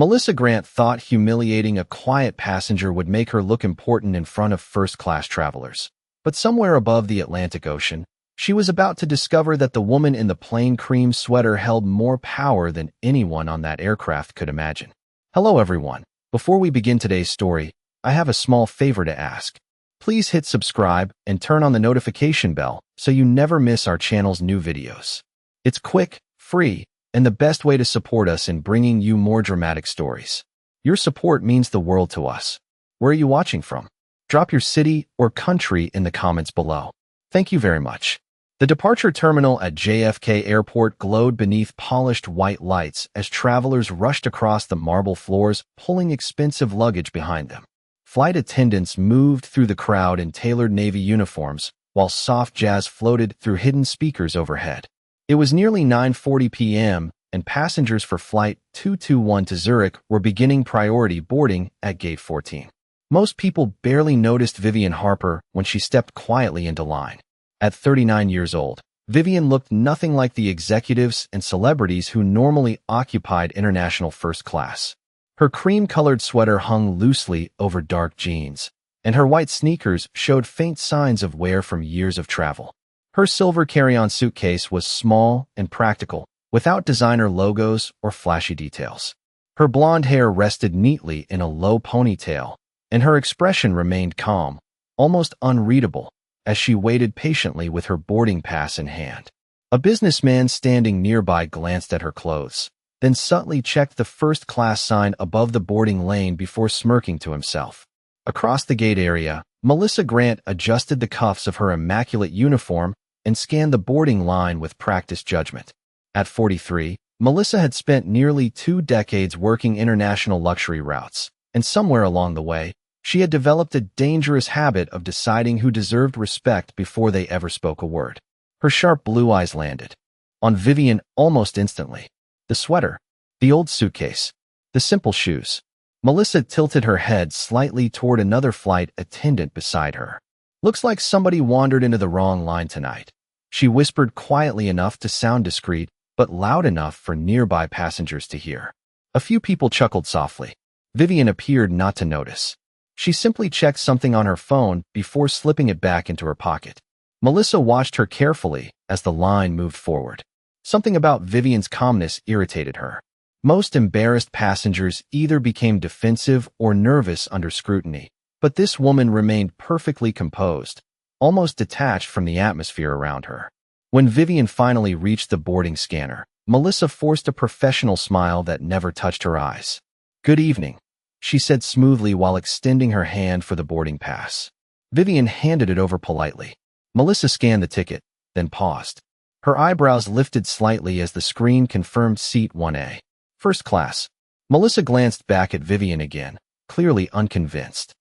Melissa Grant thought humiliating a quiet passenger would make her look important in front of first-class travelers. But somewhere above the Atlantic Ocean, she was about to discover that the woman in the plain cream sweater held more power than anyone on that aircraft could imagine. Hello everyone. Before we begin today's story, I have a small favor to ask. Please hit subscribe and turn on the notification bell so you never miss our channel's new videos. It's quick, free, and the best way to support us in bringing you more dramatic stories. Your support means the world to us. Where are you watching from? Drop your city or country in the comments below. Thank you very much. The departure terminal at JFK Airport glowed beneath polished white lights as travelers rushed across the marble floors, pulling expensive luggage behind them. Flight attendants moved through the crowd in tailored Navy uniforms, while soft jazz floated through hidden speakers overhead. It was nearly 9:40 p.m., and passengers for Flight 221 to Zurich were beginning priority boarding at Gate 14. Most people barely noticed Vivian Harper when she stepped quietly into line. At 39 years old, Vivian looked nothing like the executives and celebrities who normally occupied international first class. Her cream-colored sweater hung loosely over dark jeans, and her white sneakers showed faint signs of wear from years of travel. Her silver carry-on suitcase was small and practical, without designer logos or flashy details. Her blonde hair rested neatly in a low ponytail, and her expression remained calm, almost unreadable, as she waited patiently with her boarding pass in hand. A businessman standing nearby glanced at her clothes, then subtly checked the first-class sign above the boarding lane before smirking to himself. Across the gate area, Melissa Grant adjusted the cuffs of her immaculate uniform and scanned the boarding line with practiced judgment. At 43, Melissa had spent nearly 2 decades working international luxury routes, and somewhere along the way, she had developed a dangerous habit of deciding who deserved respect before they ever spoke a word. Her sharp blue eyes landed on Vivian almost instantly. The sweater, the old suitcase, the simple shoes. Melissa tilted her head slightly toward another flight attendant beside her. Looks like somebody wandered into the wrong line tonight. She whispered quietly enough to sound discreet, but loud enough for nearby passengers to hear. A few people chuckled softly. Vivian appeared not to notice. She simply checked something on her phone before slipping it back into her pocket. Melissa watched her carefully as the line moved forward. Something about Vivian's calmness irritated her. Most embarrassed passengers either became defensive or nervous under scrutiny, but this woman remained perfectly composed, almost detached from the atmosphere around her. When Vivian finally reached the boarding scanner, Melissa forced a professional smile that never touched her eyes. "Good evening," she said smoothly while extending her hand for the boarding pass. Vivian handed it over politely. Melissa scanned the ticket, then paused. Her eyebrows lifted slightly as the screen confirmed Seat 1A. First class. Melissa glanced back at Vivian again, clearly unconvinced.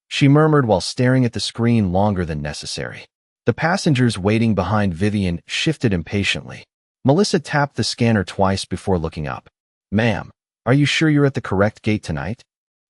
She murmured while staring at the screen longer than necessary. The passengers waiting behind Vivian shifted impatiently. Melissa tapped the scanner twice before looking up. "Ma'am, are you sure you're at the correct gate tonight?"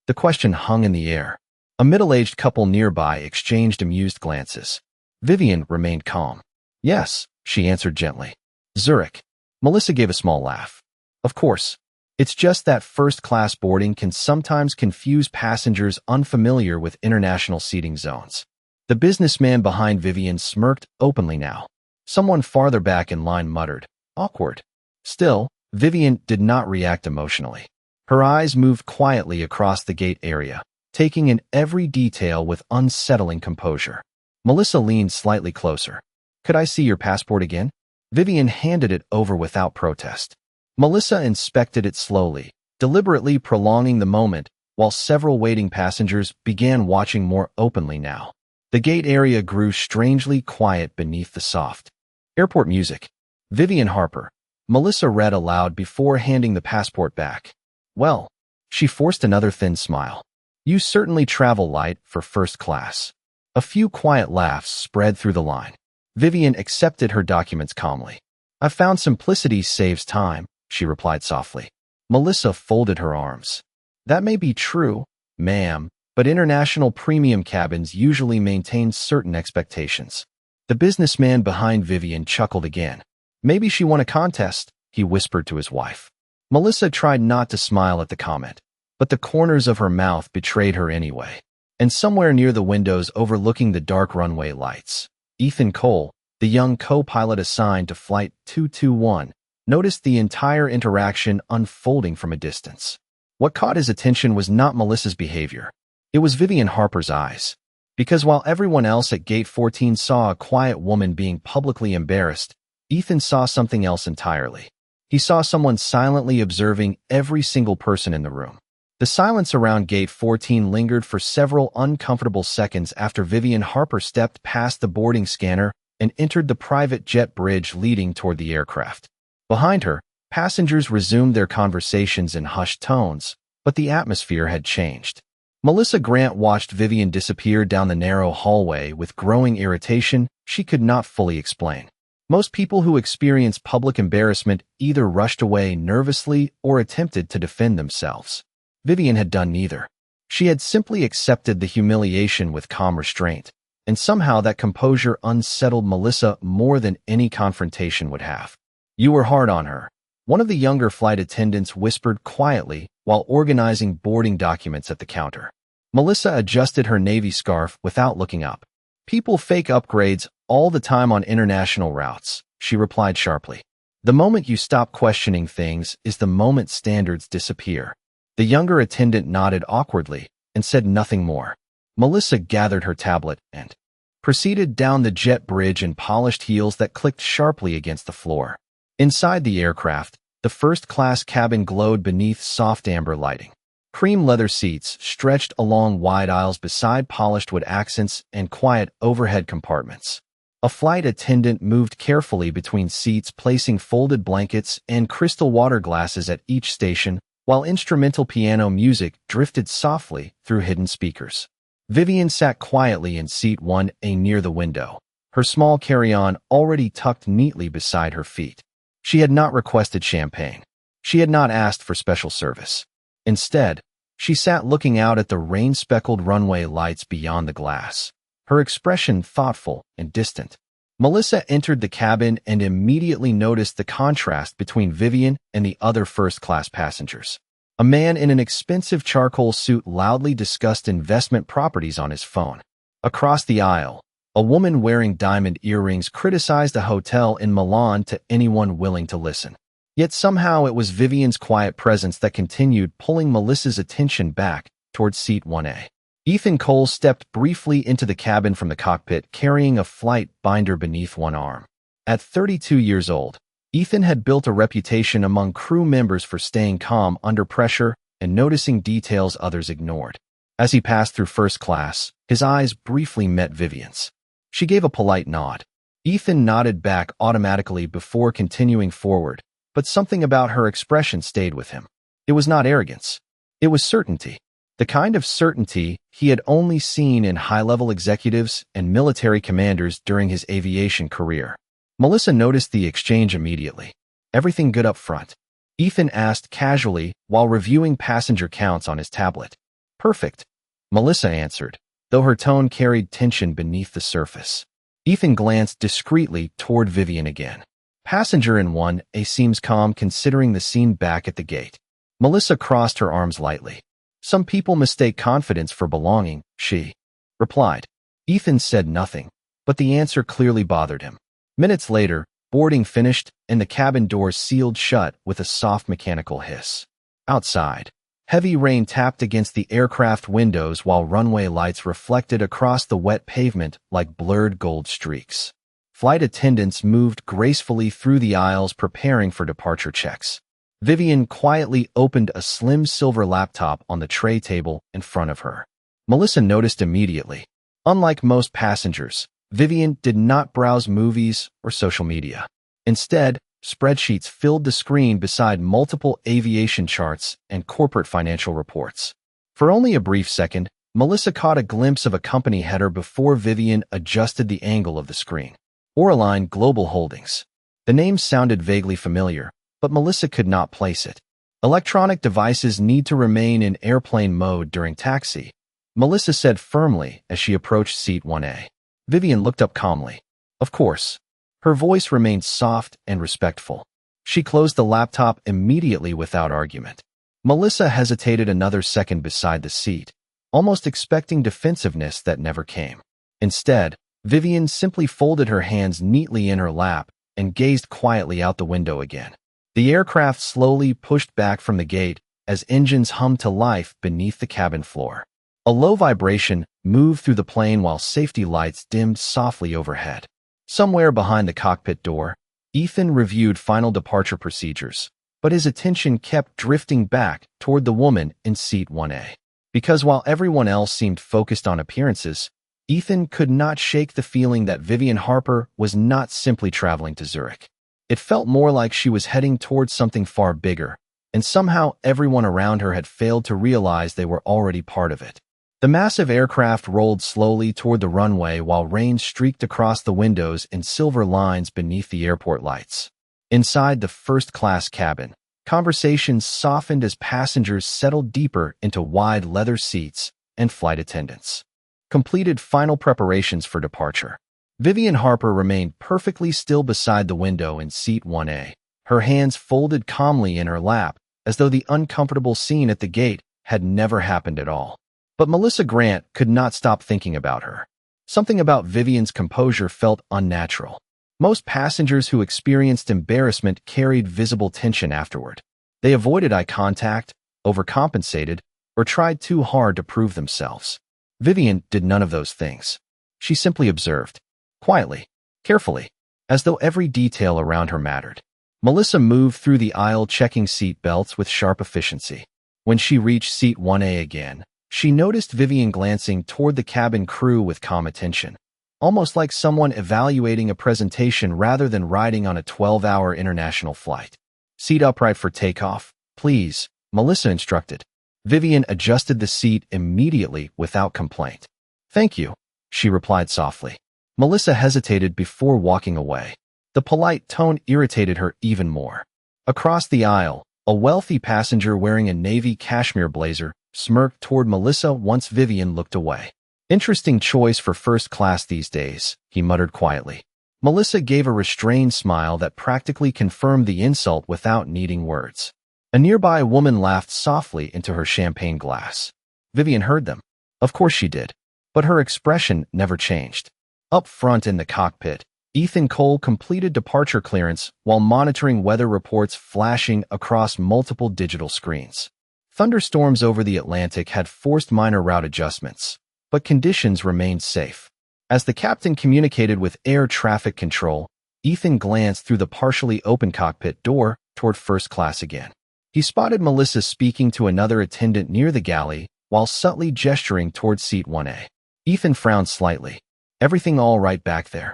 The question hung in the air. A middle-aged couple nearby exchanged amused glances. Vivian remained calm. "Yes," she answered gently. "Zurich." Melissa gave a small laugh. "Of course. It's just that first-class boarding can sometimes confuse passengers unfamiliar with international seating zones." The businessman behind Vivian smirked openly now. Someone farther back in line muttered, "Awkward." Still, Vivian did not react emotionally. Her eyes moved quietly across the gate area, taking in every detail with unsettling composure. Melissa leaned slightly closer. "Could I see your passport again?" Vivian handed it over without protest. Melissa inspected it slowly, deliberately prolonging the moment, while several waiting passengers began watching more openly now. The gate area grew strangely quiet beneath the soft airport music. "Vivian Harper," Melissa read aloud before handing the passport back. "Well," she forced another thin smile. "You certainly travel light for first class." A few quiet laughs spread through the line. Vivian accepted her documents calmly. "I found simplicity saves time," she replied softly. Melissa folded her arms. "That may be true, ma'am, but international premium cabins usually maintain certain expectations." The businessman behind Vivian chuckled again. "Maybe she won a contest," he whispered to his wife. Melissa tried not to smile at the comment, but the corners of her mouth betrayed her anyway. And somewhere near the windows overlooking the dark runway lights, Ethan Cole, the young co-pilot assigned to Flight 221, noticed the entire interaction unfolding from a distance. What caught his attention was not Melissa's behavior. It was Vivian Harper's eyes. Because while everyone else at Gate 14 saw a quiet woman being publicly embarrassed, Ethan saw something else entirely. He saw someone silently observing every single person in the room. The silence around Gate 14 lingered for several uncomfortable seconds after Vivian Harper stepped past the boarding scanner and entered the private jet bridge leading toward the aircraft. Behind her, passengers resumed their conversations in hushed tones, but the atmosphere had changed. Melissa Grant watched Vivian disappear down the narrow hallway with growing irritation she could not fully explain. Most people who experience public embarrassment either rushed away nervously or attempted to defend themselves. Vivian had done neither. She had simply accepted the humiliation with calm restraint, and somehow that composure unsettled Melissa more than any confrontation would have. "You were hard on her," one of the younger flight attendants whispered quietly while organizing boarding documents at the counter. Melissa adjusted her navy scarf without looking up. "People fake upgrades all the time on international routes," she replied sharply. "The moment you stop questioning things is the moment standards disappear." The younger attendant nodded awkwardly and said nothing more. Melissa gathered her tablet and proceeded down the jet bridge in polished heels that clicked sharply against the floor. Inside the aircraft, the first-class cabin glowed beneath soft amber lighting. Cream leather seats stretched along wide aisles beside polished wood accents and quiet overhead compartments. A flight attendant moved carefully between seats, placing folded blankets and crystal water glasses at each station, while instrumental piano music drifted softly through hidden speakers. Vivian sat quietly in seat 1A near the window, her small carry-on already tucked neatly beside her feet. She had not requested champagne. She had not asked for special service. Instead, she sat looking out at the rain-speckled runway lights beyond the glass, her expression thoughtful and distant. Melissa entered the cabin and immediately noticed the contrast between Vivian and the other first-class passengers. A man in an expensive charcoal suit loudly discussed investment properties on his phone. Across the aisle, a woman wearing diamond earrings criticized a hotel in Milan to anyone willing to listen. Yet somehow it was Vivian's quiet presence that continued pulling Melissa's attention back towards seat 1A. Ethan Cole stepped briefly into the cabin from the cockpit, carrying a flight binder beneath one arm. At 32 years old, Ethan had built a reputation among crew members for staying calm under pressure and noticing details others ignored. As he passed through first class, his eyes briefly met Vivian's. She gave a polite nod. Ethan nodded back automatically before continuing forward, but something about her expression stayed with him. It was not arrogance. It was certainty. The kind of certainty he had only seen in high-level executives and military commanders during his aviation career. Melissa noticed the exchange immediately. "Everything good up front?" Ethan asked casually while reviewing passenger counts on his tablet. "Perfect," Melissa answered, though her tone carried tension beneath the surface. Ethan glanced discreetly toward Vivian again. "Passenger in 1A seems calm considering the scene back at the gate." Melissa crossed her arms lightly. "Some people mistake confidence for belonging," she replied. Ethan said nothing, but the answer clearly bothered him. Minutes later, boarding finished and the cabin doors sealed shut with a soft mechanical hiss. Outside, heavy rain tapped against the aircraft windows while runway lights reflected across the wet pavement like blurred gold streaks. Flight attendants moved gracefully through the aisles preparing for departure checks. Vivian quietly opened a slim silver laptop on the tray table in front of her. Melissa noticed immediately. Unlike most passengers, Vivian did not browse movies or social media. Instead, spreadsheets filled the screen beside multiple aviation charts and corporate financial reports. For only a brief second, Melissa caught a glimpse of a company header before Vivian adjusted the angle of the screen. Airline Global Holdings. The name sounded vaguely familiar, but Melissa could not place it. "Electronic devices need to remain in airplane mode during taxi," Melissa said firmly as she approached seat 1A. Vivian looked up calmly. "Of course." Her voice remained soft and respectful. She closed the laptop immediately without argument. Melissa hesitated another second beside the seat, almost expecting defensiveness that never came. Instead, Vivian simply folded her hands neatly in her lap and gazed quietly out the window again. The aircraft slowly pushed back from the gate as engines hummed to life beneath the cabin floor. A low vibration moved through the plane while safety lights dimmed softly overhead. Somewhere behind the cockpit door, Ethan reviewed final departure procedures, but his attention kept drifting back toward the woman in seat 1A. Because while everyone else seemed focused on appearances, Ethan could not shake the feeling that Vivian Harper was not simply traveling to Zurich. It felt more like she was heading towards something far bigger, and somehow everyone around her had failed to realize they were already part of it. The massive aircraft rolled slowly toward the runway while rain streaked across the windows in silver lines beneath the airport lights. Inside the first-class cabin, conversations softened as passengers settled deeper into wide leather seats and flight attendants completed final preparations for departure. Vivian Harper remained perfectly still beside the window in seat 1A, her hands folded calmly in her lap, as though the uncomfortable scene at the gate had never happened at all. But Melissa Grant could not stop thinking about her. Something about Vivian's composure felt unnatural. Most passengers who experienced embarrassment carried visible tension afterward. They avoided eye contact, overcompensated, or tried too hard to prove themselves. Vivian did none of those things. She simply observed, quietly, carefully, as though every detail around her mattered. Melissa moved through the aisle checking seat belts with sharp efficiency. When she reached seat 1A again, she noticed Vivian glancing toward the cabin crew with calm attention, almost like someone evaluating a presentation rather than riding on a 12-hour international flight. "Seat upright for takeoff, please," Melissa instructed. Vivian adjusted the seat immediately without complaint. "Thank you," she replied softly. Melissa hesitated before walking away. The polite tone irritated her even more. Across the aisle, a wealthy passenger wearing a navy cashmere blazer smirked toward Melissa once Vivian looked away. "Interesting choice for first class these days," he muttered quietly. Melissa gave a restrained smile that practically confirmed the insult without needing words. A nearby woman laughed softly into her champagne glass. Vivian heard them. Of course she did. But her expression never changed. Up front in the cockpit, Ethan Cole completed departure clearance while monitoring weather reports flashing across multiple digital screens. Thunderstorms over the Atlantic had forced minor route adjustments, but conditions remained safe. As the captain communicated with air traffic control, Ethan glanced through the partially open cockpit door toward first class again. He spotted Melissa speaking to another attendant near the galley while subtly gesturing toward seat 1A. Ethan frowned slightly. "Everything all right back there?"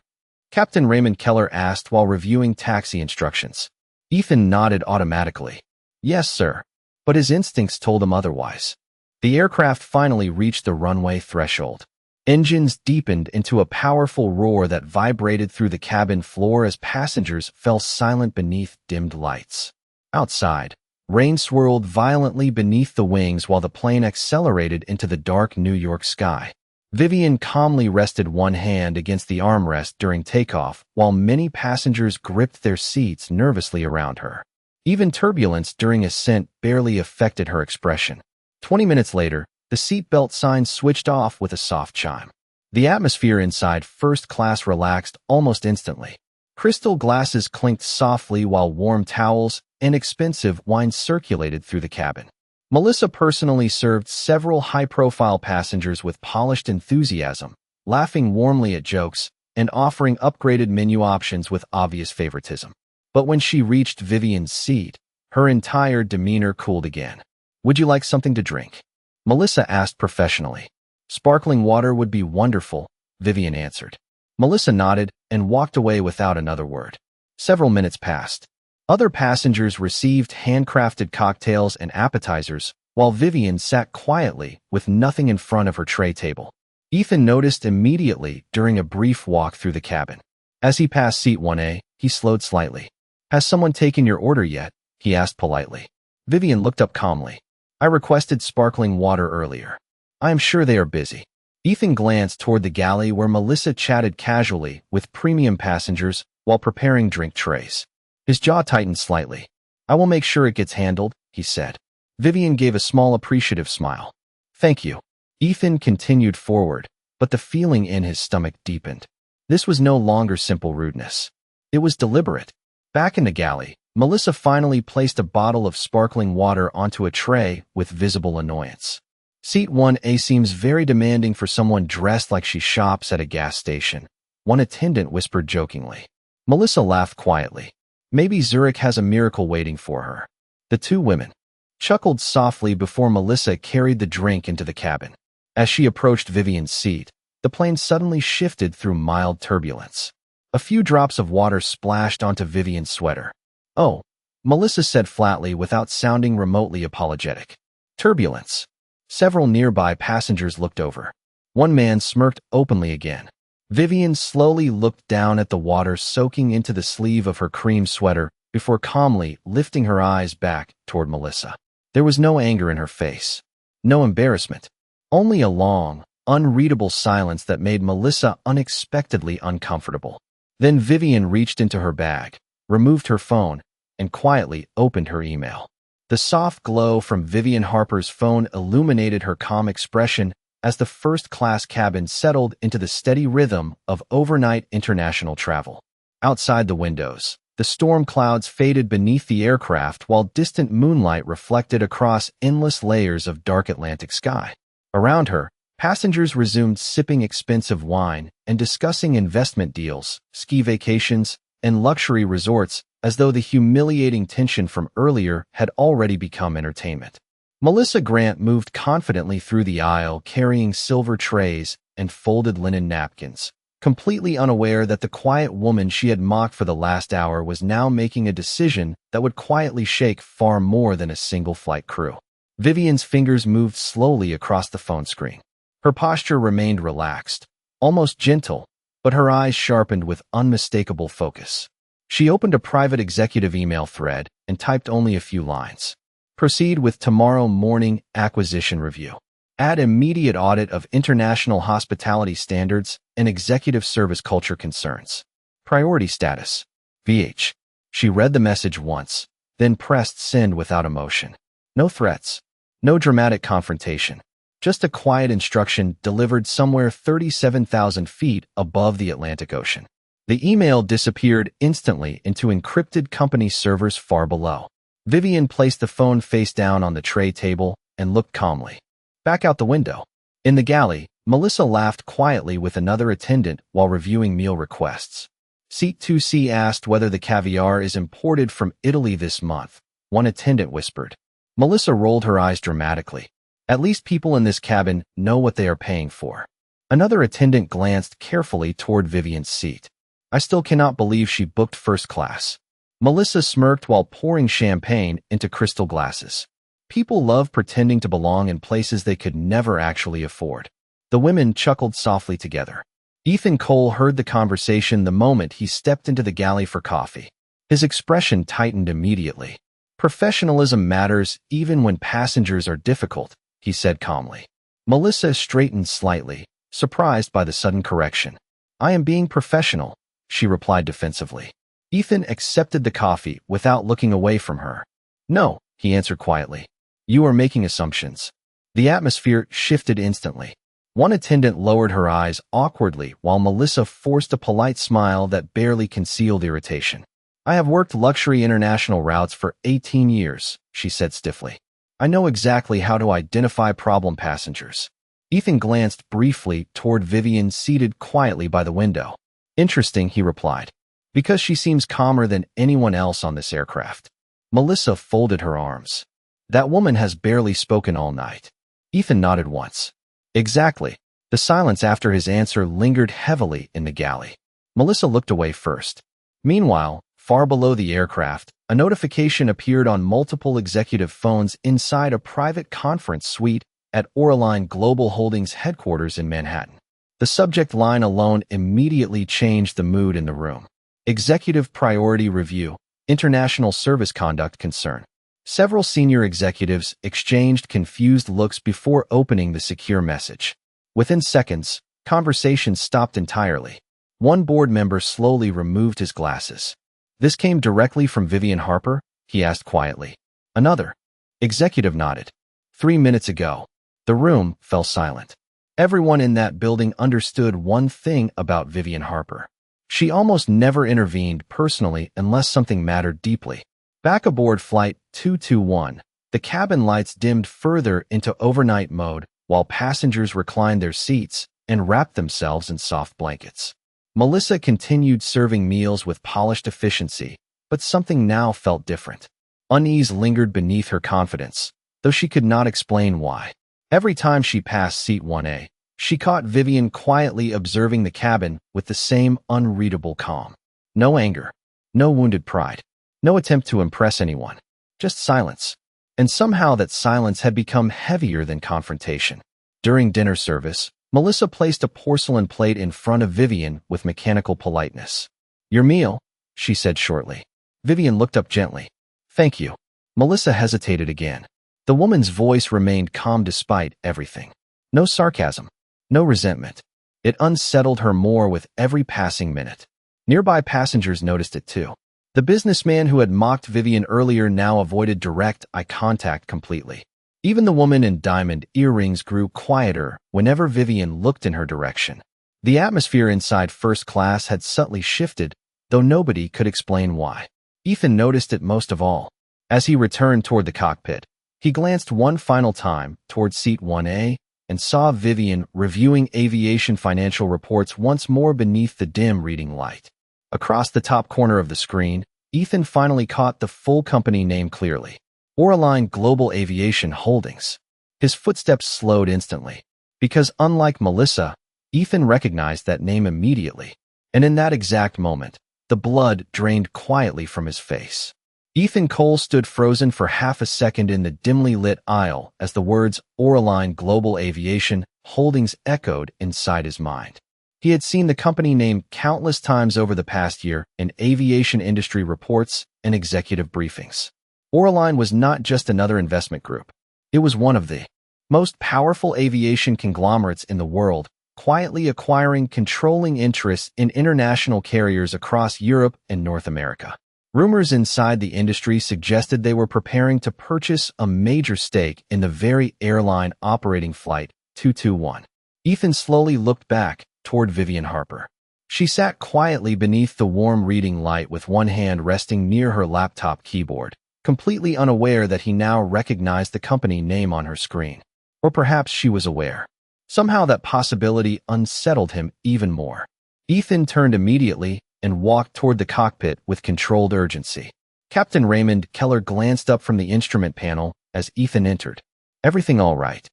Captain Raymond Keller asked while reviewing taxi instructions. Ethan nodded automatically. "Yes, sir." But his instincts told him otherwise. The aircraft finally reached the runway threshold. Engines deepened into a powerful roar that vibrated through the cabin floor as passengers fell silent beneath dimmed lights. Outside, rain swirled violently beneath the wings while the plane accelerated into the dark New York sky. Vivian calmly rested one hand against the armrest during takeoff while many passengers gripped their seats nervously around her. Even turbulence during ascent barely affected her expression. 20 minutes later, the seatbelt sign switched off with a soft chime. The atmosphere inside first class relaxed almost instantly. Crystal glasses clinked softly while warm towels and expensive wine circulated through the cabin. Melissa personally served several high-profile passengers with polished enthusiasm, laughing warmly at jokes and offering upgraded menu options with obvious favoritism. But when she reached Vivian's seat, her entire demeanor cooled again. "Would you like something to drink?" Melissa asked professionally. "Sparkling water would be wonderful," Vivian answered. Melissa nodded and walked away without another word. Several minutes passed. Other passengers received handcrafted cocktails and appetizers, while Vivian sat quietly with nothing in front of her tray table. Ethan noticed immediately during a brief walk through the cabin. As he passed seat 1A, he slowed slightly. "Has someone taken your order yet?" he asked politely. Vivian looked up calmly. "I requested sparkling water earlier. I am sure they are busy." Ethan glanced toward the galley where Melissa chatted casually with premium passengers while preparing drink trays. His jaw tightened slightly. "I will make sure it gets handled," he said. Vivian gave a small appreciative smile. "Thank you." Ethan continued forward, but the feeling in his stomach deepened. This was no longer simple rudeness. It was deliberate. Back in the galley, Melissa finally placed a bottle of sparkling water onto a tray with visible annoyance. Seat 1A seems very demanding for someone dressed like she shops at a gas station, one attendant whispered jokingly. Melissa laughed quietly. Maybe Zurich has a miracle waiting for her. The two women chuckled softly before Melissa carried the drink into the cabin. As she approached Vivian's seat, the plane suddenly shifted through mild turbulence. A few drops of water splashed onto Vivian's sweater. "Oh," Melissa said flatly without sounding remotely apologetic. Turbulence. Several nearby passengers looked over. One man smirked openly again. Vivian slowly looked down at the water soaking into the sleeve of her cream sweater before calmly lifting her eyes back toward Melissa. There was no anger in her face, no embarrassment, only a long, unreadable silence that made Melissa unexpectedly uncomfortable. Then Vivian reached into her bag, removed her phone, and quietly opened her email. The soft glow from Vivian Harper's phone illuminated her calm expression as the first-class cabin settled into the steady rhythm of overnight international travel. Outside the windows, the storm clouds faded beneath the aircraft while distant moonlight reflected across endless layers of dark Atlantic sky. Around her, passengers resumed sipping expensive wine and discussing investment deals, ski vacations, and luxury resorts as though the humiliating tension from earlier had already become entertainment. Melissa Grant moved confidently through the aisle carrying silver trays and folded linen napkins, completely unaware that the quiet woman she had mocked for the last hour was now making a decision that would quietly shake far more than a single flight crew. Vivian's fingers moved slowly across the phone screen. Her posture remained relaxed, almost gentle, but her eyes sharpened with unmistakable focus. She opened a private executive email thread and typed only a few lines. Proceed with tomorrow morning acquisition review. Add immediate audit of international hospitality standards and executive service culture concerns. Priority status. VH. She read the message once, then pressed send without emotion. No threats. No dramatic confrontation. Just a quiet instruction delivered somewhere 37,000 feet above the Atlantic Ocean. The email disappeared instantly into encrypted company servers far below. Vivian placed the phone face down on the tray table and looked calmly back out the window. In the galley, Melissa laughed quietly with another attendant while reviewing meal requests. Seat 2C asked whether the caviar is imported from Italy this month, one attendant whispered. Melissa rolled her eyes dramatically. At least people in this cabin know what they are paying for. Another attendant glanced carefully toward Vivian's seat. I still cannot believe she booked first class. Melissa smirked while pouring champagne into crystal glasses. People love pretending to belong in places they could never actually afford. The women chuckled softly together. Ethan Cole heard the conversation the moment he stepped into the galley for coffee. His expression tightened immediately. Professionalism matters even when passengers are difficult, he said calmly. Melissa straightened slightly, surprised by the sudden correction. I am being professional, she replied defensively. Ethan accepted the coffee without looking away from her. No, he answered quietly. You are making assumptions. The atmosphere shifted instantly. One attendant lowered her eyes awkwardly while Melissa forced a polite smile that barely concealed irritation. I have worked luxury international routes for 18 years, she said stiffly. I know exactly how to identify problem passengers. Ethan glanced briefly toward Vivian seated quietly by the window. Interesting, he replied. Because she seems calmer than anyone else on this aircraft. Melissa folded her arms. That woman has barely spoken all night. Ethan nodded once. Exactly. The silence after his answer lingered heavily in the galley. Melissa looked away first. Meanwhile, far below the aircraft, a notification appeared on multiple executive phones inside a private conference suite at Airline Global Holdings headquarters in Manhattan. The subject line alone immediately changed the mood in the room. Executive Priority Review, International Service Conduct Concern. Several senior executives exchanged confused looks before opening the secure message. Within seconds, conversation stopped entirely. One board member slowly removed his glasses. This came directly from Vivian Harper? He asked quietly. Another executive nodded. 3 minutes ago. The room fell silent. Everyone in that building understood one thing about Vivian Harper. She almost never intervened personally unless something mattered deeply. Back aboard Flight 221, the cabin lights dimmed further into overnight mode while passengers reclined their seats and wrapped themselves in soft blankets. Melissa continued serving meals with polished efficiency, but something now felt different. Unease lingered beneath her confidence, though she could not explain why. Every time she passed Seat 1A, she caught Vivian quietly observing the cabin with the same unreadable calm. No anger, no wounded pride, no attempt to impress anyone, just silence. And somehow that silence had become heavier than confrontation. During dinner service, Melissa placed a porcelain plate in front of Vivian with mechanical politeness. "Your meal," she said shortly. Vivian looked up gently. "Thank you." Melissa hesitated again. The woman's voice remained calm despite everything. No sarcasm, no resentment. It unsettled her more with every passing minute. Nearby passengers noticed it too. The businessman who had mocked Vivian earlier now avoided direct eye contact completely. Even the woman in diamond earrings grew quieter whenever Vivian looked in her direction. The atmosphere inside first class had subtly shifted, though nobody could explain why. Ethan noticed it most of all. As he returned toward the cockpit, he glanced one final time toward Seat 1A and saw Vivian reviewing aviation financial reports once more beneath the dim reading light. Across the top corner of the screen, Ethan finally caught the full company name clearly. Airline Global Aviation Holdings. His footsteps slowed instantly, because unlike Melissa, Ethan recognized that name immediately, and in that exact moment, the blood drained quietly from his face. Ethan Cole stood frozen for half a second in the dimly lit aisle as the words Airline Global Aviation Holdings echoed inside his mind. He had seen the company name countless times over the past year in aviation industry reports and executive briefings. Airline was not just another investment group. It was one of the most powerful aviation conglomerates in the world, quietly acquiring controlling interests in international carriers across Europe and North America. Rumors inside the industry suggested they were preparing to purchase a major stake in the very airline operating Flight 221. Ethan slowly looked back toward Vivian Harper. She sat quietly beneath the warm reading light with one hand resting near her laptop keyboard, completely unaware that he now recognized the company name on her screen. Or perhaps she was aware. Somehow that possibility unsettled him even more. Ethan turned immediately and walked toward the cockpit with controlled urgency. Captain Raymond Keller glanced up from the instrument panel as Ethan entered. "Everything all right?"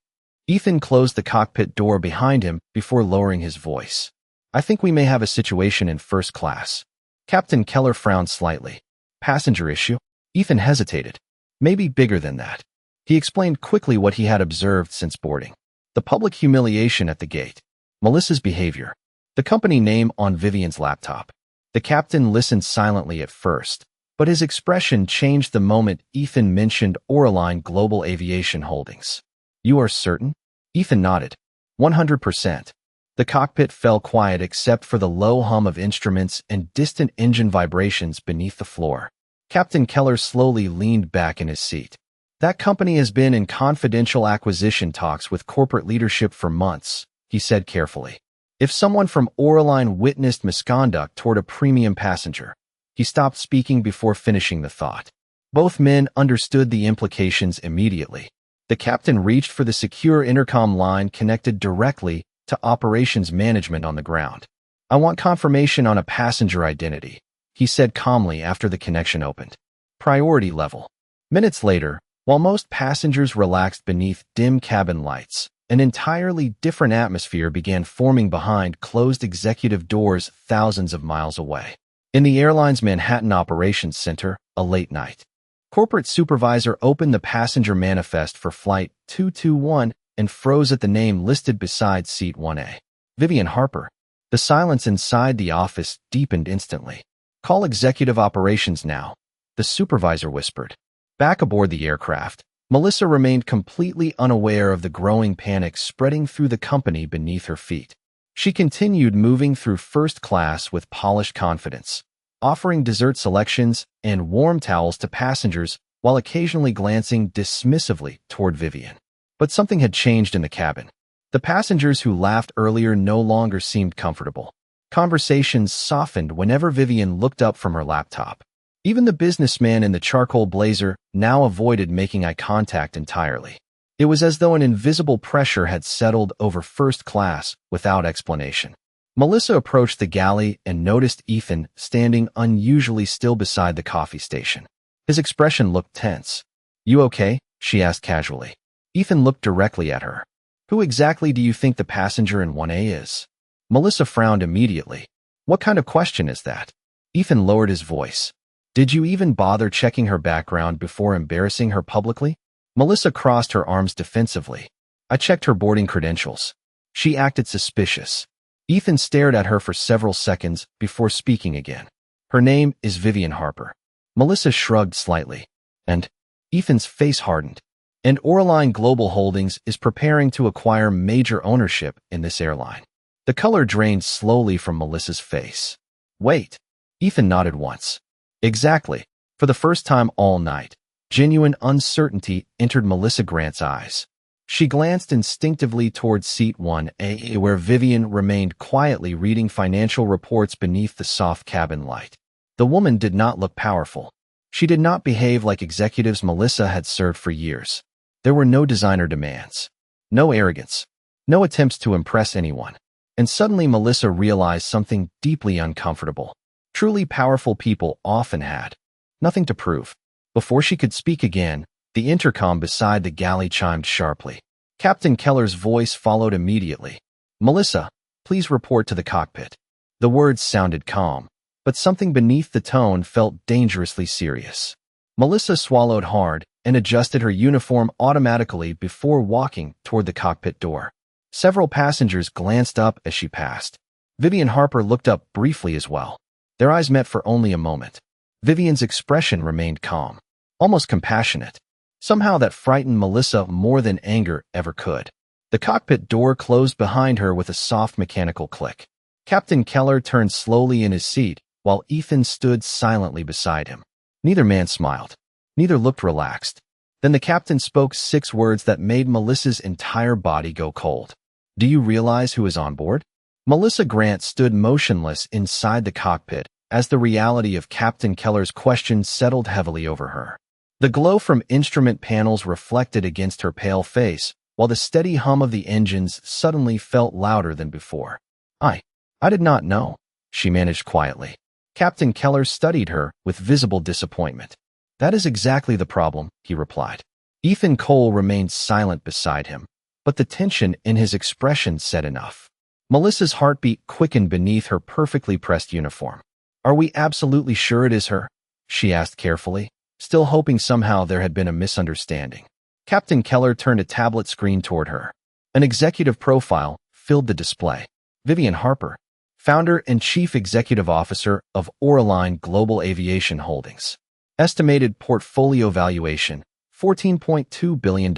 Ethan closed the cockpit door behind him before lowering his voice. "I think we may have a situation in first class." Captain Keller frowned slightly. "Passenger issue?" Ethan hesitated. "Maybe bigger than that." He explained quickly what he had observed since boarding. The public humiliation at the gate. Melissa's behavior. The company name on Vivian's laptop. The captain listened silently at first, but his expression changed the moment Ethan mentioned Airline Global Aviation Holdings. "You are certain?" Ethan nodded. 100%. The cockpit fell quiet except for the low hum of instruments and distant engine vibrations beneath the floor. Captain Keller slowly leaned back in his seat. "That company has been in confidential acquisition talks with corporate leadership for months," he said carefully. "If someone from Airline witnessed misconduct toward a premium passenger." He stopped speaking before finishing the thought. Both men understood the implications immediately. The captain reached for the secure intercom line connected directly to operations management on the ground. "I want confirmation on a passenger identity," he said calmly after the connection opened. "Priority level." Minutes later, while most passengers relaxed beneath dim cabin lights, an entirely different atmosphere began forming behind closed executive doors thousands of miles away. In the airline's Manhattan Operations Center, a late night. Corporate supervisor opened the passenger manifest for Flight 221 and froze at the name listed beside Seat 1A. Vivian Harper. The silence inside the office deepened instantly. "Call executive operations now," the supervisor whispered. Back aboard the aircraft, Melissa remained completely unaware of the growing panic spreading through the company beneath her feet. She continued moving through first class with polished confidence, offering dessert selections and warm towels to passengers while occasionally glancing dismissively toward Vivian. But something had changed in the cabin. The passengers who laughed earlier no longer seemed comfortable. Conversations softened whenever Vivian looked up from her laptop. Even the businessman in the charcoal blazer now avoided making eye contact entirely. It was as though an invisible pressure had settled over first class without explanation. Melissa approached the galley and noticed Ethan standing unusually still beside the coffee station. His expression looked tense. "You okay?" she asked casually. Ethan looked directly at her. "Who exactly do you think the passenger in 1A is?" Melissa frowned immediately. "What kind of question is that?" Ethan lowered his voice. "Did you even bother checking her background before embarrassing her publicly?" Melissa crossed her arms defensively. "I checked her boarding credentials." She acted suspicious. Ethan stared at her for several seconds before speaking again. "Her name is Vivian Harper." Melissa shrugged slightly. "And?" Ethan's face hardened. "And Airline Global Holdings is preparing to acquire major ownership in this airline." The color drained slowly from Melissa's face. "Wait." Ethan nodded once. "Exactly." For the first time all night, genuine uncertainty entered Melissa Grant's eyes. She glanced instinctively towards seat 1A, where Vivian remained quietly reading financial reports beneath the soft cabin light. The woman did not look powerful. She did not behave like executives Melissa had served for years. There were no designer demands, no arrogance, no attempts to impress anyone. And suddenly Melissa realized something deeply uncomfortable. Truly powerful people often had nothing to prove. Before she could speak again, the intercom beside the galley chimed sharply. Captain Keller's voice followed immediately. "Melissa, please report to the cockpit." The words sounded calm, but something beneath the tone felt dangerously serious. Melissa swallowed hard and adjusted her uniform automatically before walking toward the cockpit door. Several passengers glanced up as she passed. Vivian Harper looked up briefly as well. Their eyes met for only a moment. Vivian's expression remained calm, almost compassionate. Somehow that frightened Melissa more than anger ever could. The cockpit door closed behind her with a soft mechanical click. Captain Keller turned slowly in his seat, while Ethan stood silently beside him. Neither man smiled. Neither looked relaxed. Then the captain spoke 6 words that made Melissa's entire body go cold. "Do you realize who is on board?" Melissa Grant stood motionless inside the cockpit as the reality of Captain Keller's question settled heavily over her. The glow from instrument panels reflected against her pale face, while the steady hum of the engines suddenly felt louder than before. I did not know," she managed quietly. Captain Keller studied her with visible disappointment. "That is exactly the problem," he replied. Ethan Cole remained silent beside him, but the tension in his expression said enough. Melissa's heartbeat quickened beneath her perfectly pressed uniform. "Are we absolutely sure it is her?" she asked carefully, still hoping somehow there had been a misunderstanding. Captain Keller turned a tablet screen toward her. An executive profile filled the display. Vivian Harper, founder and chief executive officer of Airline Global Aviation Holdings. Estimated portfolio valuation, $14.2 billion.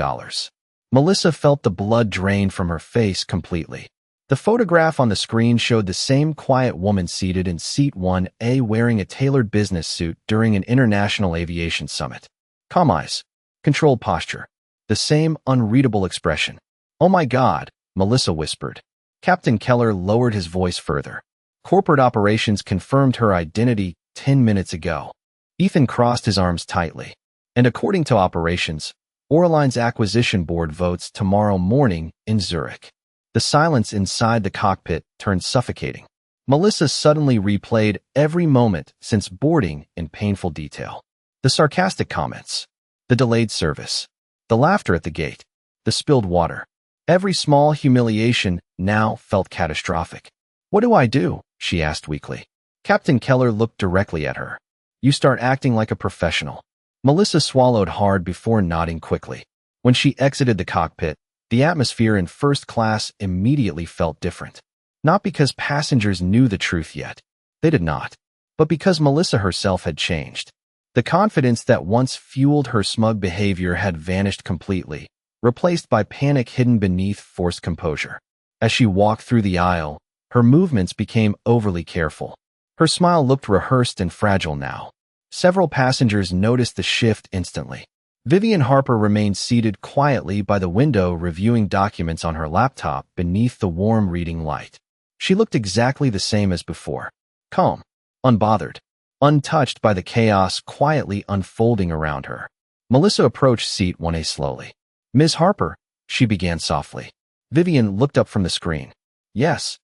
Melissa felt the blood drain from her face completely. The photograph on the screen showed the same quiet woman seated in seat 1A wearing a tailored business suit during an international aviation summit. Calm eyes, controlled posture, the same unreadable expression. "Oh my God," Melissa whispered. Captain Keller lowered his voice further. "Corporate operations confirmed her identity 10 minutes ago." Ethan crossed his arms tightly. "And according to operations, Airline's acquisition board votes tomorrow morning in Zurich." The silence inside the cockpit turned suffocating. Melissa suddenly replayed every moment since boarding in painful detail. The sarcastic comments, the delayed service, the laughter at the gate, the spilled water. Every small humiliation now felt catastrophic. "What do I do?" she asked weakly. Captain Keller looked directly at her. "You start acting like a professional." Melissa swallowed hard before nodding quickly. When she exited the cockpit, the atmosphere in first class immediately felt different. Not because passengers knew the truth yet. They did not. But because Melissa herself had changed. The confidence that once fueled her smug behavior had vanished completely, replaced by panic hidden beneath forced composure. As she walked through the aisle, her movements became overly careful. Her smile looked rehearsed and fragile now. Several passengers noticed the shift instantly. Vivian Harper remained seated quietly by the window, reviewing documents on her laptop beneath the warm reading light. She looked exactly the same as before, calm, unbothered, untouched by the chaos quietly unfolding around her. Melissa approached seat 1A slowly. "Ms. Harper," she began softly. Vivian looked up from the screen. "Yes."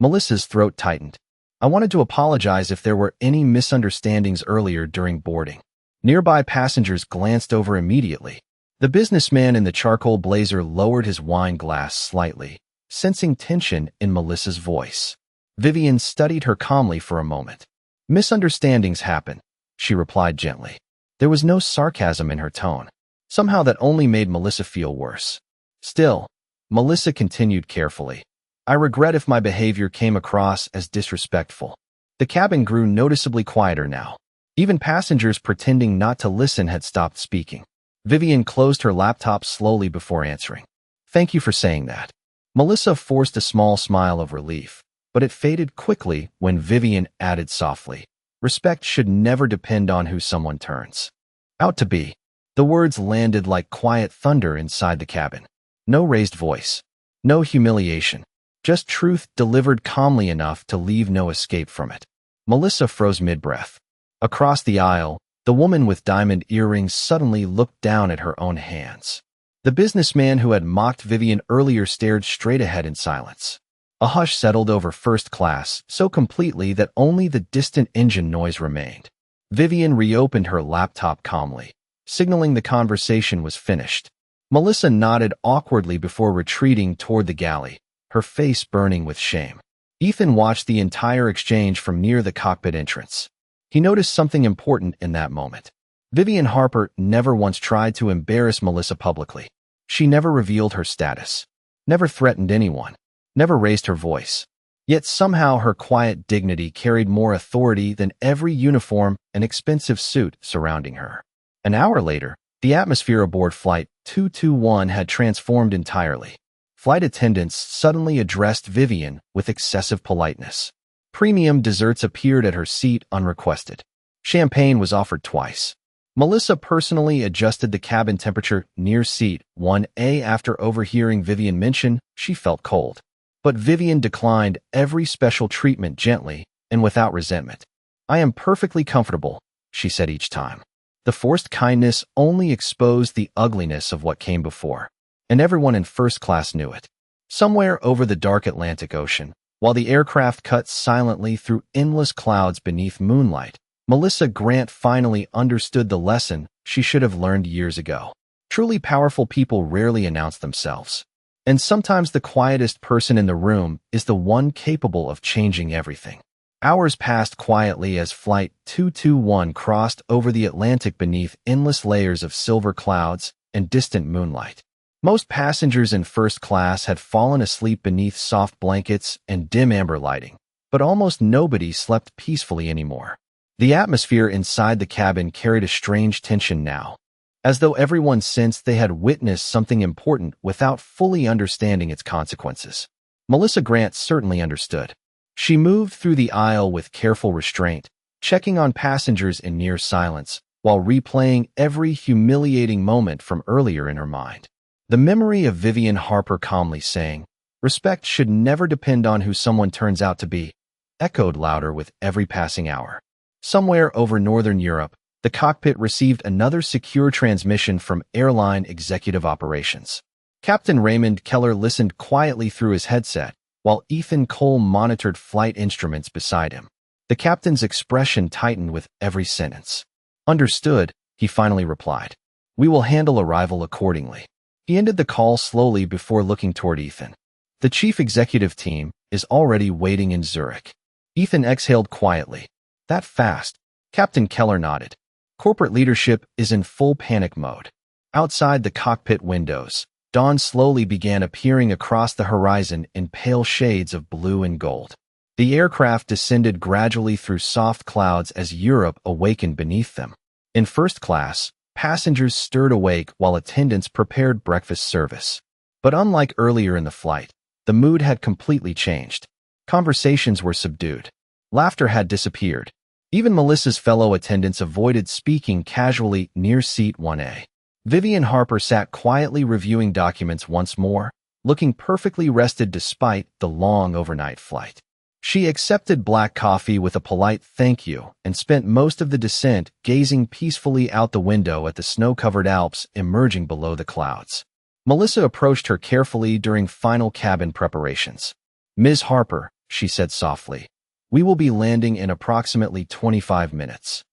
Melissa's throat tightened. "I wanted to apologize if there were any misunderstandings earlier during boarding." Nearby passengers glanced over immediately. The businessman in the charcoal blazer lowered his wine glass slightly, sensing tension in Melissa's voice. Vivian studied her calmly for a moment. "Misunderstandings happen," she replied gently. There was no sarcasm in her tone. Somehow that only made Melissa feel worse. "Still," Melissa continued carefully, "I regret if my behavior came across as disrespectful." The cabin grew noticeably quieter now. Even passengers pretending not to listen had stopped speaking. Vivian closed her laptop slowly before answering. "Thank you for saying that." Melissa forced a small smile of relief, but it faded quickly when Vivian added softly, "Respect should never depend on who someone turns out to be." The words landed like quiet thunder inside the cabin. No raised voice, no humiliation, just truth delivered calmly enough to leave no escape from it. Melissa froze mid-breath. Across the aisle, the woman with diamond earrings suddenly looked down at her own hands. The businessman who had mocked Vivian earlier stared straight ahead in silence. A hush settled over first class so completely that only the distant engine noise remained. Vivian reopened her laptop calmly, signaling the conversation was finished. Melissa nodded awkwardly before retreating toward the galley, her face burning with shame. Ethan watched the entire exchange from near the cockpit entrance. He noticed something important in that moment. Vivian Harper never once tried to embarrass Melissa publicly. She never revealed her status, never threatened anyone, never raised her voice. Yet somehow her quiet dignity carried more authority than every uniform and expensive suit surrounding her. An hour later, the atmosphere aboard Flight 221 had transformed entirely. Flight attendants suddenly addressed Vivian with excessive politeness. Premium desserts appeared at her seat unrequested. Champagne was offered twice. Melissa personally adjusted the cabin temperature near seat 1A after overhearing Vivian mention she felt cold. But Vivian declined every special treatment gently and without resentment. "I am perfectly comfortable," she said each time. The forced kindness only exposed the ugliness of what came before, and everyone in first class knew it. Somewhere over the dark Atlantic Ocean, while the aircraft cut silently through endless clouds beneath moonlight, Melissa Grant finally understood the lesson she should have learned years ago. Truly powerful people rarely announce themselves. And sometimes the quietest person in the room is the one capable of changing everything. Hours passed quietly as Flight 221 crossed over the Atlantic beneath endless layers of silver clouds and distant moonlight. Most passengers in first class had fallen asleep beneath soft blankets and dim amber lighting, but almost nobody slept peacefully anymore. The atmosphere inside the cabin carried a strange tension now, as though everyone sensed they had witnessed something important without fully understanding its consequences. Melissa Grant certainly understood. She moved through the aisle with careful restraint, checking on passengers in near silence, while replaying every humiliating moment from earlier in her mind. The memory of Vivian Harper calmly saying, "Respect should never depend on who someone turns out to be," echoed louder with every passing hour. Somewhere over northern Europe, the cockpit received another secure transmission from airline executive operations. Captain Raymond Keller listened quietly through his headset, while Ethan Cole monitored flight instruments beside him. The captain's expression tightened with every sentence. "Understood," he finally replied. "We will handle arrival accordingly." He ended the call slowly before looking toward Ethan. "The chief executive team is already waiting in Zurich." Ethan exhaled quietly. "That fast?" Captain Keller nodded. "Corporate leadership is in full panic mode." Outside the cockpit windows, dawn slowly began appearing across the horizon in pale shades of blue and gold. The aircraft descended gradually through soft clouds as Europe awakened beneath them. In first class, passengers stirred awake while attendants prepared breakfast service. But unlike earlier in the flight, the mood had completely changed. Conversations were subdued. Laughter had disappeared. Even Melissa's fellow attendants avoided speaking casually near seat 1A. Vivian Harper sat quietly reviewing documents once more, looking perfectly rested despite the long overnight flight. She accepted black coffee with a polite thank you and spent most of the descent gazing peacefully out the window at the snow-covered Alps emerging below the clouds. Melissa approached her carefully during final cabin preparations. "Ms. Harper," she said softly, "we will be landing in approximately 25 minutes.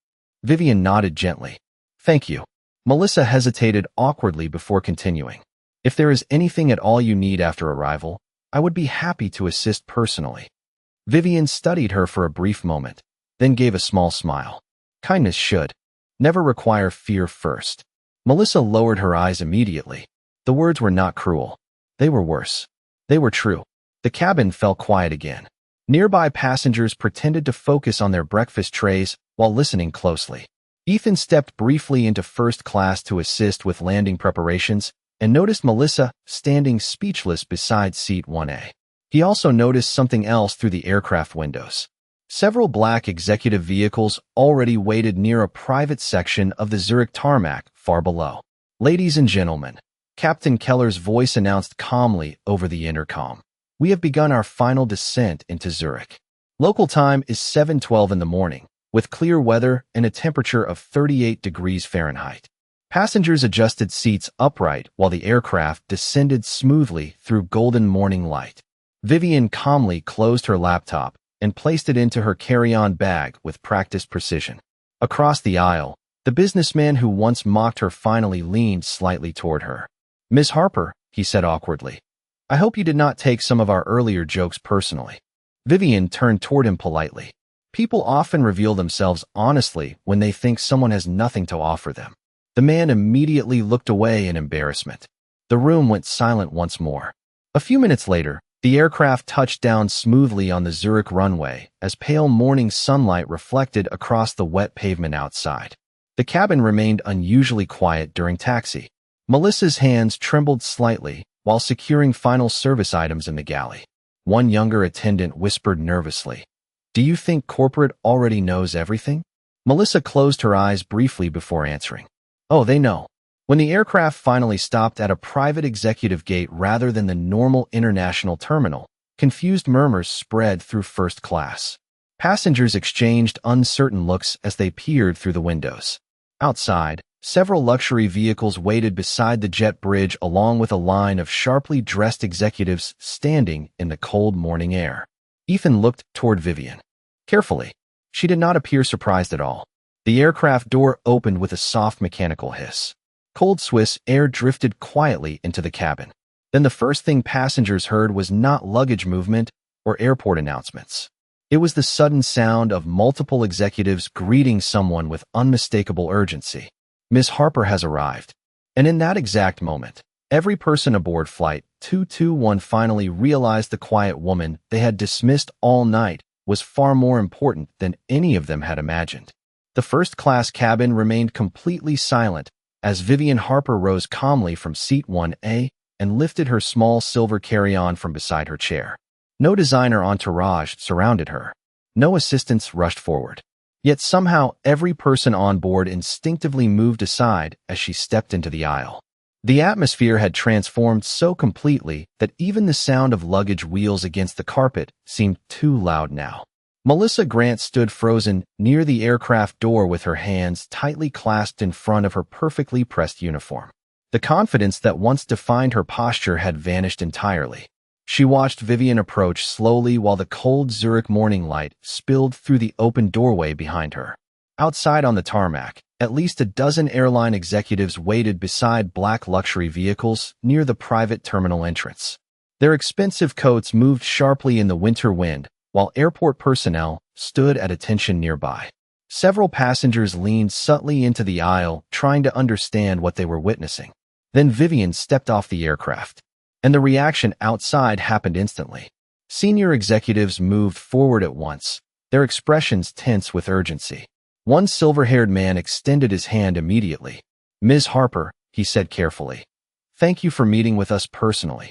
Vivian nodded gently. "Thank you." Melissa hesitated awkwardly before continuing. "If there is anything at all you need after arrival, I would be happy to assist personally." Vivian studied her for a brief moment, then gave a small smile. Kindness should never require fear first. Melissa lowered her eyes immediately. The words were not cruel. They were worse. They were true. The cabin fell quiet again. Nearby passengers pretended to focus on their breakfast trays while listening closely. Ethan stepped briefly into first class to assist with landing preparations and noticed Melissa standing speechless beside seat 1A. He also noticed something else through the aircraft windows. Several black executive vehicles already waited near a private section of the Zurich tarmac far below. "Ladies and gentlemen," Captain Keller's voice announced calmly over the intercom, "we have begun our final descent into Zurich. Local time is 7:12 in the morning, with clear weather and a temperature of 38 degrees Fahrenheit. Passengers adjusted seats upright while the aircraft descended smoothly through golden morning light. Vivian calmly closed her laptop and placed it into her carry-on bag with practiced precision. Across the aisle, the businessman who once mocked her finally leaned slightly toward her. "Ms. Harper," he said awkwardly, "I hope you did not take some of our earlier jokes personally." Vivian turned toward him politely. People often reveal themselves honestly when they think someone has nothing to offer them. The man immediately looked away in embarrassment. The room went silent once more. A few minutes later, the aircraft touched down smoothly on the Zurich runway as pale morning sunlight reflected across the wet pavement outside. The cabin remained unusually quiet during taxi. Melissa's hands trembled slightly while securing final service items in the galley. One younger attendant whispered nervously, "Do you think corporate already knows everything?" Melissa closed her eyes briefly before answering. "Oh, they know." When the aircraft finally stopped at a private executive gate rather than the normal international terminal, confused murmurs spread through first class. Passengers exchanged uncertain looks as they peered through the windows. Outside, several luxury vehicles waited beside the jet bridge along with a line of sharply dressed executives standing in the cold morning air. Ethan looked toward Vivian. Carefully. She did not appear surprised at all. The aircraft door opened with a soft mechanical hiss. Cold Swiss air drifted quietly into the cabin. Then the first thing passengers heard was not luggage movement or airport announcements. It was the sudden sound of multiple executives greeting someone with unmistakable urgency. "Ms. Harper has arrived." And in that exact moment, every person aboard Flight 221 finally realized the quiet woman they had dismissed all night was far more important than any of them had imagined. The first-class cabin remained completely silent as Vivian Harper rose calmly from seat 1A and lifted her small silver carry-on from beside her chair. No designer entourage surrounded her. No assistants rushed forward. Yet somehow every person on board instinctively moved aside as she stepped into the aisle. The atmosphere had transformed so completely that even the sound of luggage wheels against the carpet seemed too loud now. Melissa Grant stood frozen near the aircraft door with her hands tightly clasped in front of her perfectly pressed uniform. The confidence that once defined her posture had vanished entirely. She watched Vivian approach slowly while the cold Zurich morning light spilled through the open doorway behind her. Outside on the tarmac, at least a dozen airline executives waited beside black luxury vehicles near the private terminal entrance. Their expensive coats moved sharply in the winter wind, while airport personnel stood at attention nearby. Several passengers leaned subtly into the aisle, trying to understand what they were witnessing. Then Vivian stepped off the aircraft, and the reaction outside happened instantly. Senior executives moved forward at once, their expressions tense with urgency. One silver-haired man extended his hand immediately. "Ms. Harper," he said carefully, "thank you for meeting with us personally."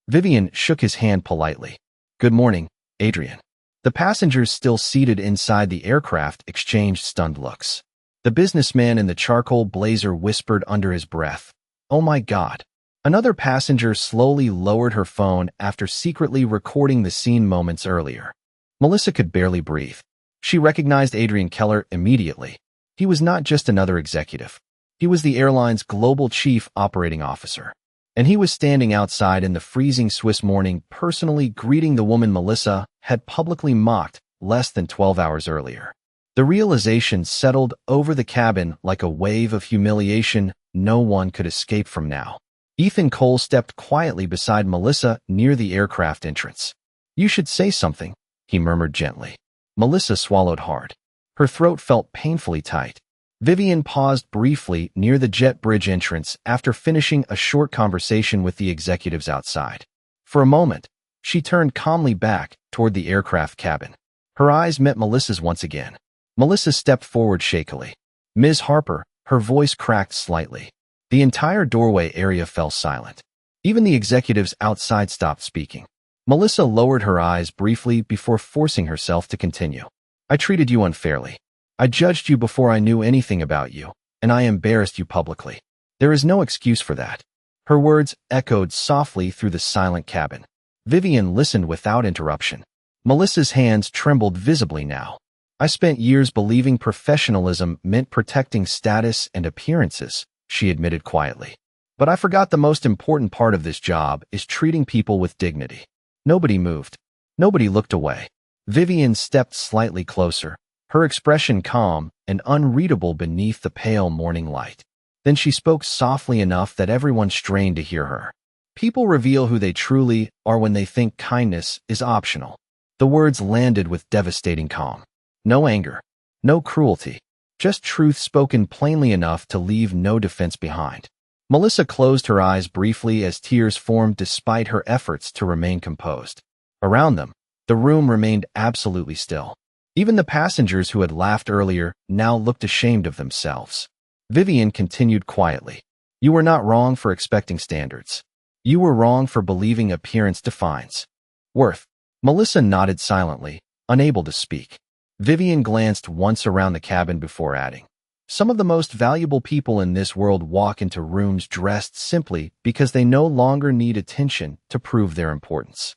Vivian shook his hand politely. "Good morning, Adrian." The passengers still seated inside the aircraft exchanged stunned looks. The businessman in the charcoal blazer whispered under his breath, "Oh my God." Another passenger slowly lowered her phone after secretly recording the scene moments earlier. Melissa could barely breathe. She recognized Adrian Keller immediately. He was not just another executive. He was the airline's global chief operating officer. And he was standing outside in the freezing Swiss morning, personally greeting the woman Melissa had publicly mocked less than 12 hours earlier. The realization settled over the cabin like a wave of humiliation no one could escape from now. Ethan Cole stepped quietly beside Melissa near the aircraft entrance. "You should say something," he murmured gently. Melissa swallowed hard. Her throat felt painfully tight. Vivian paused briefly near the jet bridge entrance after finishing a short conversation with the executives outside. For a moment, she turned calmly back toward the aircraft cabin. Her eyes met Melissa's once again. Melissa stepped forward shakily. "Ms. Harper," her voice cracked slightly. The entire doorway area fell silent. Even the executives outside stopped speaking. Melissa lowered her eyes briefly before forcing herself to continue. "I treated you unfairly. I judged you before I knew anything about you, and I embarrassed you publicly. There is no excuse for that." Her words echoed softly through the silent cabin. Vivian listened without interruption. Melissa's hands trembled visibly now. "I spent years believing professionalism meant protecting status and appearances," she admitted quietly. "But I forgot the most important part of this job is treating people with dignity." Nobody moved. Nobody looked away. Vivian stepped slightly closer, her expression calm and unreadable beneath the pale morning light. Then she spoke softly enough that everyone strained to hear her. "People reveal who they truly are when they think kindness is optional." The words landed with devastating calm. No anger, no cruelty, just truth spoken plainly enough to leave no defense behind. Melissa closed her eyes briefly as tears formed despite her efforts to remain composed. Around them, the room remained absolutely still. Even the passengers who had laughed earlier now looked ashamed of themselves. Vivian continued quietly. "You were not wrong for expecting standards. You were wrong for believing appearance defines worth." Melissa nodded silently, unable to speak. Vivian glanced once around the cabin before adding, "Some of the most valuable people in this world walk into rooms dressed simply because they no longer need attention to prove their importance."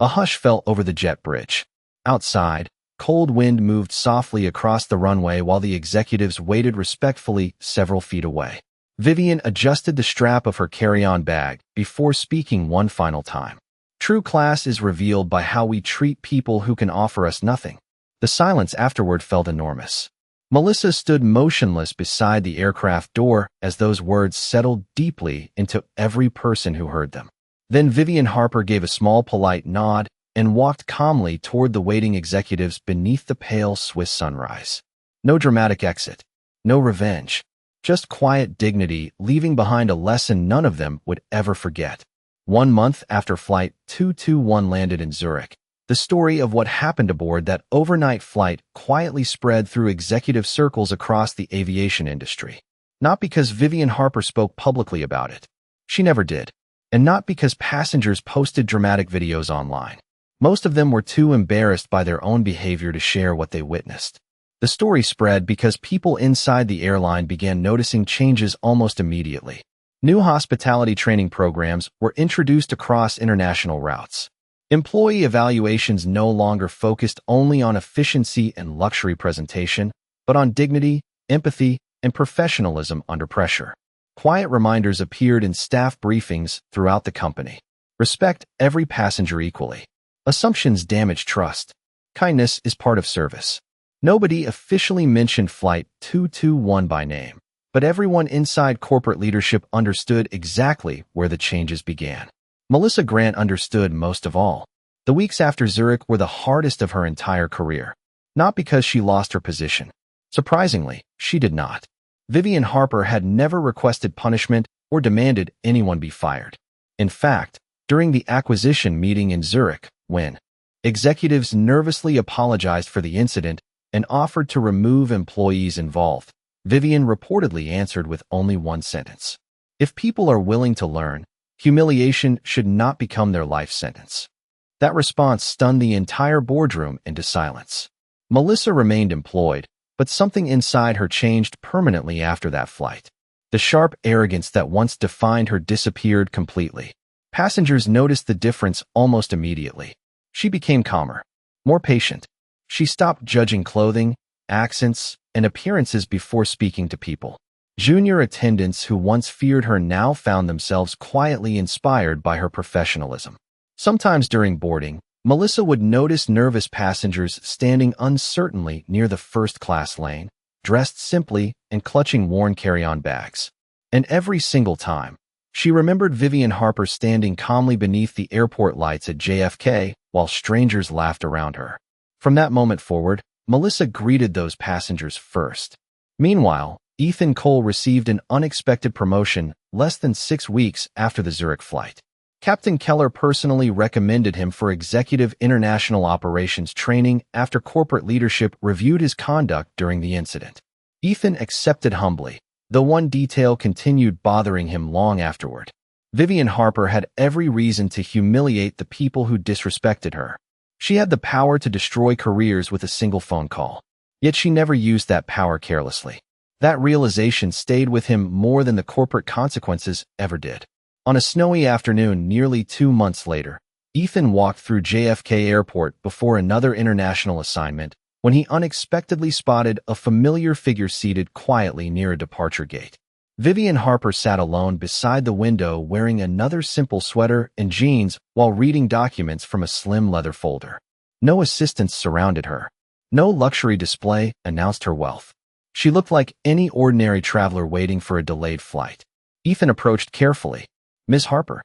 A hush fell over the jet bridge. Outside, cold wind moved softly across the runway while the executives waited respectfully several feet away. Vivian adjusted the strap of her carry-on bag before speaking one final time. "True class is revealed by how we treat people who can offer us nothing." The silence afterward felt enormous. Melissa stood motionless beside the aircraft door as those words settled deeply into every person who heard them. Then Vivian Harper gave a small polite nod and walked calmly toward the waiting executives beneath the pale Swiss sunrise. No dramatic exit, no revenge, just quiet dignity, leaving behind a lesson none of them would ever forget. 1 month after Flight 221 landed in Zurich, the story of what happened aboard that overnight flight quietly spread through executive circles across the aviation industry. Not because Vivian Harper spoke publicly about it. She never did. And not because passengers posted dramatic videos online. Most of them were too embarrassed by their own behavior to share what they witnessed. The story spread because people inside the airline began noticing changes almost immediately. New hospitality training programs were introduced across international routes. Employee evaluations no longer focused only on efficiency and luxury presentation, but on dignity, empathy, and professionalism under pressure. Quiet reminders appeared in staff briefings throughout the company. Respect every passenger equally. Assumptions damage trust. Kindness is part of service. Nobody officially mentioned Flight 221 by name, but everyone inside corporate leadership understood exactly where the changes began. Melissa Grant understood most of all. The weeks after Zurich were the hardest of her entire career. Not because she lost her position. Surprisingly, she did not. Vivian Harper had never requested punishment or demanded anyone be fired. In fact, during the acquisition meeting in Zurich, when executives nervously apologized for the incident and offered to remove employees involved, Vivian reportedly answered with only one sentence. "If people are willing to learn, humiliation should not become their life sentence." That response stunned the entire boardroom into silence. Melissa remained employed, but something inside her changed permanently after that flight. The sharp arrogance that once defined her disappeared completely. Passengers noticed the difference almost immediately. She became calmer, more patient. She stopped judging clothing, accents, and appearances before speaking to people. Junior attendants who once feared her now found themselves quietly inspired by her professionalism. Sometimes during boarding, Melissa would notice nervous passengers standing uncertainly near the first-class lane, dressed simply and clutching worn carry-on bags. And every single time, she remembered Vivian Harper standing calmly beneath the airport lights at JFK while strangers laughed around her. From that moment forward, Melissa greeted those passengers first. Meanwhile, Ethan Cole received an unexpected promotion less than 6 weeks after the Zurich flight. Captain Keller personally recommended him for executive international operations training after corporate leadership reviewed his conduct during the incident. Ethan accepted humbly, though one detail continued bothering him long afterward. Vivian Harper had every reason to humiliate the people who disrespected her. She had the power to destroy careers with a single phone call. Yet she never used that power carelessly. That realization stayed with him more than the corporate consequences ever did. On a snowy afternoon nearly 2 months later, Ethan walked through JFK Airport before another international assignment when he unexpectedly spotted a familiar figure seated quietly near a departure gate. Vivian Harper sat alone beside the window wearing another simple sweater and jeans while reading documents from a slim leather folder. No assistants surrounded her. No luxury display announced her wealth. She looked like any ordinary traveler waiting for a delayed flight. Ethan approached carefully. "Miss Harper."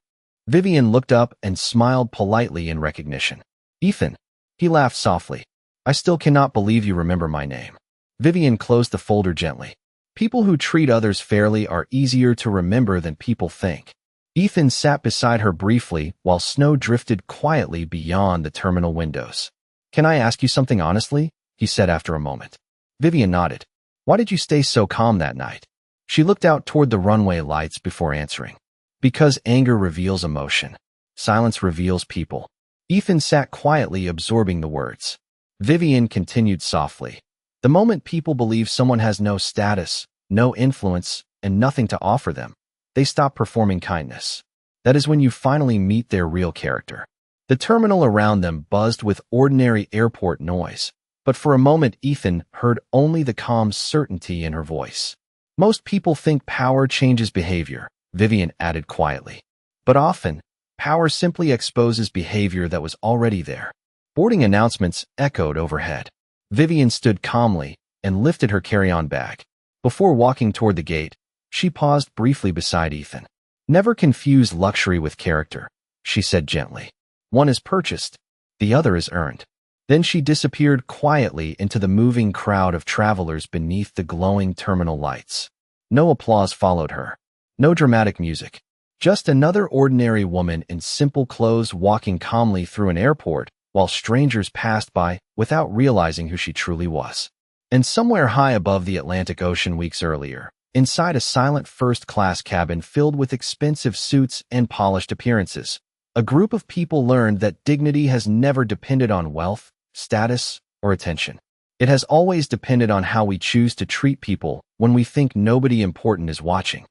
Vivian looked up and smiled politely in recognition. "Ethan." He laughed softly. "I still cannot believe you remember my name." Vivian closed the folder gently. People who treat others fairly are easier to remember than people think. Ethan sat beside her briefly while snow drifted quietly beyond the terminal windows. "Can I ask you something honestly?" he said after a moment. Vivian nodded. "Why did you stay so calm that night?" She looked out toward the runway lights before answering. "Because anger reveals emotion. Silence reveals people." Ethan sat quietly absorbing the words. Vivian continued softly. "The moment people believe someone has no status, no influence, and nothing to offer them, they stop performing kindness. That is when you finally meet their real character." The terminal around them buzzed with ordinary airport noise, but for a moment Ethan heard only the calm certainty in her voice. "Most people think power changes behavior," Vivian added quietly. "But often, power simply exposes behavior that was already there." Boarding announcements echoed overhead. Vivian stood calmly and lifted her carry-on bag. Before walking toward the gate, she paused briefly beside Ethan. "Never confuse luxury with character," she said gently. "One is purchased, the other is earned." Then she disappeared quietly into the moving crowd of travelers beneath the glowing terminal lights. No applause followed her. No dramatic music. Just another ordinary woman in simple clothes walking calmly through an airport while strangers passed by without realizing who she truly was. And somewhere high above the Atlantic Ocean weeks earlier, inside a silent first-class cabin filled with expensive suits and polished appearances, a group of people learned that dignity has never depended on wealth, status, or attention. It has always depended on how we choose to treat people when we think nobody important is watching.